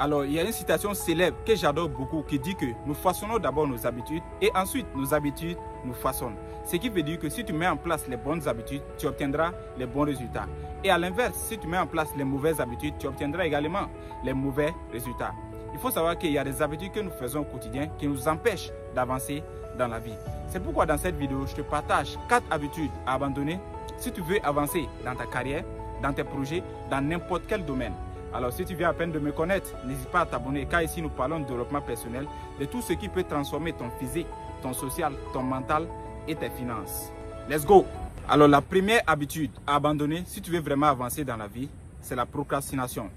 Alors, il y a une citation célèbre que j'adore beaucoup qui dit que nous façonnons d'abord nos habitudes et ensuite nos habitudes nous façonnent. Ce qui veut dire que si tu mets en place les bonnes habitudes, tu obtiendras les bons résultats. Et à l'inverse, si tu mets en place les mauvaises habitudes, tu obtiendras également les mauvais résultats. Il faut savoir qu'il y a des habitudes que nous faisons au quotidien qui nous empêchent d'avancer dans la vie. C'est pourquoi dans cette vidéo, je te partage 4 habitudes à abandonner si tu veux avancer dans ta carrière, dans tes projets, dans n'importe quel domaine. Alors si tu viens à peine de me connaître, n'hésite pas à t'abonner car ici nous parlons de développement personnel, de tout ce qui peut transformer ton physique, ton social, ton mental et tes finances. Let's go! Alors la première habitude à abandonner si tu veux vraiment avancer dans la vie, c'est la procrastination.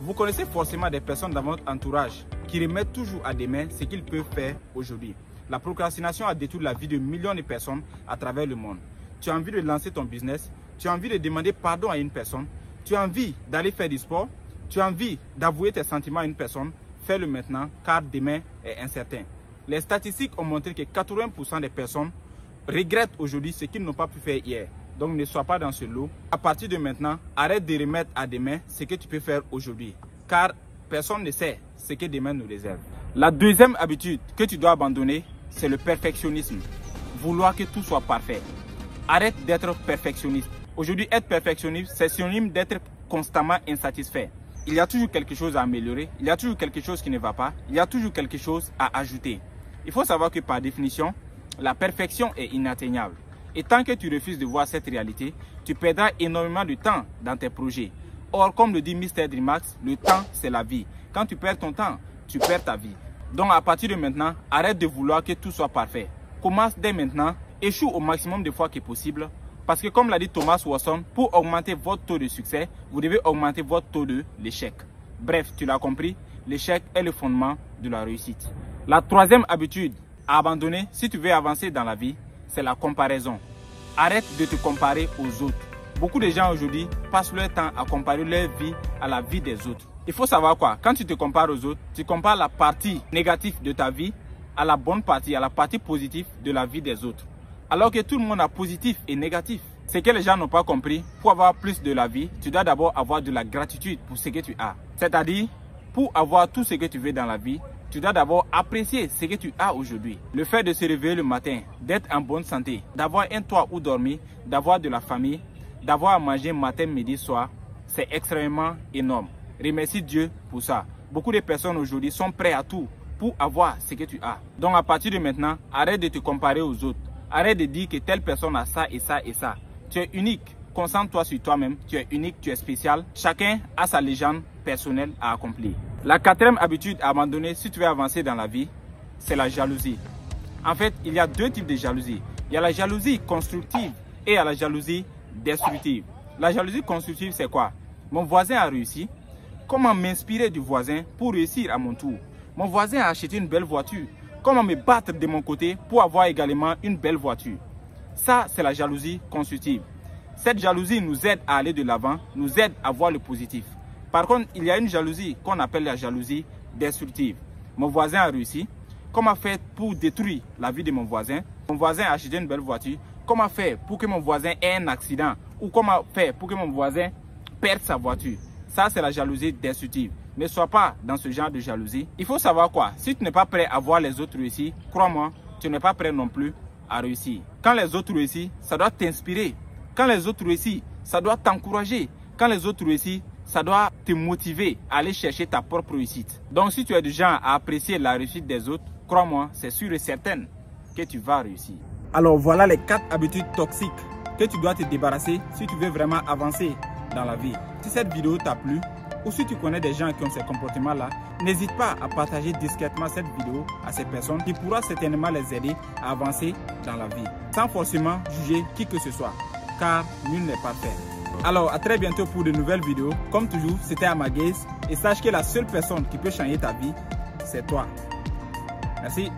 Vous connaissez forcément des personnes dans votre entourage qui remettent toujours à demain ce qu'ils peuvent faire aujourd'hui. La procrastination a détruit la vie de millions de personnes à travers le monde. Tu as envie de lancer ton business, tu as envie de demander pardon à une personne, tu as envie d'aller faire du sport, tu as envie d'avouer tes sentiments à une personne, fais-le maintenant car demain est incertain. Les statistiques ont montré que 80% des personnes regrettent aujourd'hui ce qu'ils n'ont pas pu faire hier. Donc ne sois pas dans ce lot. À partir de maintenant, arrête de remettre à demain ce que tu peux faire aujourd'hui. Car personne ne sait ce que demain nous réserve. La deuxième habitude que tu dois abandonner, c'est le perfectionnisme. Vouloir que tout soit parfait. Arrête d'être perfectionniste. Aujourd'hui, être perfectionniste, c'est synonyme d'être constamment insatisfait. Il y a toujours quelque chose à améliorer, il y a toujours quelque chose qui ne va pas, il y a toujours quelque chose à ajouter. Il faut savoir que par définition, la perfection est inatteignable. Et tant que tu refuses de voir cette réalité, tu perdras énormément de temps dans tes projets. Or, comme le dit Mr. Dreamax, le temps, c'est la vie. Quand tu perds ton temps, tu perds ta vie. Donc, à partir de maintenant, arrête de vouloir que tout soit parfait. Commence dès maintenant, échoue au maximum de fois que possible. Parce que comme l'a dit Thomas Watson, pour augmenter votre taux de succès, vous devez augmenter votre taux de l'échec. Bref, tu l'as compris, l'échec est le fondement de la réussite. La troisième habitude à abandonner si tu veux avancer dans la vie, c'est la comparaison. Arrête de te comparer aux autres. Beaucoup de gens aujourd'hui passent leur temps à comparer leur vie à la vie des autres. Il faut savoir quoi, quand tu te compares aux autres, tu compares la partie négative de ta vie à la bonne partie, à la partie positive de la vie des autres. Alors que tout le monde a positif et négatif. Ce que les gens n'ont pas compris, pour avoir plus de la vie, tu dois d'abord avoir de la gratitude pour ce que tu as. C'est-à-dire, pour avoir tout ce que tu veux dans la vie, tu dois d'abord apprécier ce que tu as aujourd'hui. Le fait de se réveiller le matin, d'être en bonne santé, d'avoir un toit où dormir, d'avoir de la famille, d'avoir à manger matin, midi, soir, c'est extrêmement énorme. Remercie Dieu pour ça. Beaucoup de personnes aujourd'hui sont prêtes à tout pour avoir ce que tu as. Donc à partir de maintenant, arrête de te comparer aux autres. Arrête de dire que telle personne a ça et ça et ça. Tu es unique. Concentre-toi sur toi-même. Tu es unique, tu es spécial. Chacun a sa légende personnelle à accomplir. La quatrième habitude à abandonner si tu veux avancer dans la vie, c'est la jalousie. En fait, il y a deux types de jalousie. Il y a la jalousie constructive et il y a la jalousie destructive. La jalousie constructive, c'est quoi? Mon voisin a réussi. Comment m'inspirer du voisin pour réussir à mon tour? Mon voisin a acheté une belle voiture. Comment me battre de mon côté pour avoir également une belle voiture? Ça, c'est la jalousie constructive. Cette jalousie nous aide à aller de l'avant, nous aide à voir le positif. Par contre, il y a une jalousie qu'on appelle la jalousie destructive. Mon voisin a réussi. Comment faire pour détruire la vie de mon voisin? Mon voisin a acheté une belle voiture. Comment faire pour que mon voisin ait un accident? Ou comment faire pour que mon voisin perde sa voiture? Ça, c'est la jalousie destructive. Ne sois pas dans ce genre de jalousie. Il faut savoir quoi? Si tu n'es pas prêt à voir les autres réussir, crois-moi, tu n'es pas prêt non plus à réussir. Quand les autres réussissent, ça doit t'inspirer. Quand les autres réussissent, ça doit t'encourager. Quand les autres réussissent, ça doit te motiver à aller chercher ta propre réussite. Donc si tu es du genre à apprécier la réussite des autres, crois-moi, c'est sûr et certain que tu vas réussir. Alors voilà les 4 habitudes toxiques que tu dois te débarrasser si tu veux vraiment avancer dans la vie. Si cette vidéo t'a plu, ou si tu connais des gens qui ont ces comportements-là, n'hésite pas à partager discrètement cette vidéo à ces personnes qui pourra certainement les aider à avancer dans la vie, sans forcément juger qui que ce soit, car nul n'est parfait. Alors à très bientôt pour de nouvelles vidéos. Comme toujours, c'était Amaguez et sache que la seule personne qui peut changer ta vie, c'est toi. Merci.